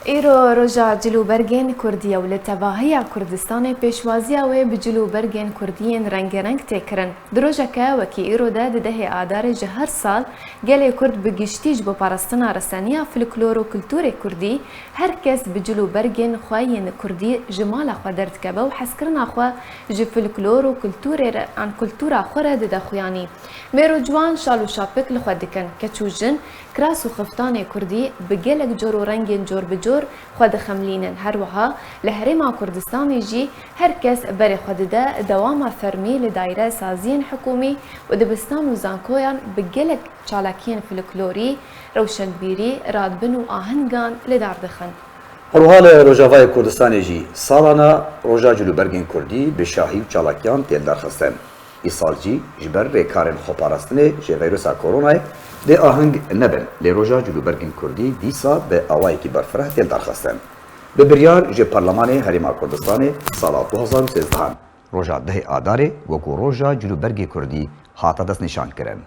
ایرو روژا جلوبرگین کردی و لتباهی کردستان پیشوازی و به جلوبرگین کردیین رنگ رنگ تکرن. دروژه که وکی ایرو ده آدار جهر سال گلی کرد بگشتیج با پرستنا رسانیا فلکلور و کلتور کردی هر کس به جلوبرگین خواهین کردی جمال خودرد که و حسکرنا خواه جو فلکلور و کلتور خوره ده خویانی. میرو جوان شالو شاپک لخودکن که چوجن کراس و خفتان کردی بگلک جور و رنگین جور بجور خود خملینن هر وها لحرم کردستان جی هر کس بر خود ده دوام فرمی لدایره سازین حکومی و دبستان و زانکویان بگلک چالاکین فلکلوری روشنبیری رادبن و آهنگان لداردخن. حال روجاوای کردستان جی سالانا روجا جلوبرگین کردی به شاهی و چالاکیان تیل درخستن. ایسال جی جبر ریکارن خوپارستنه جه ویروسا کورونای ده آهنگ نبن لی روژا جلوبرگین کردی دیسا به آوائی کی برفره تیل درخستن. به بریار جه پارلمان هریما کردستان سال 2013 روژا ده آداره وکو روژا جلوبرگی کردی هاتا دست نشان کرن.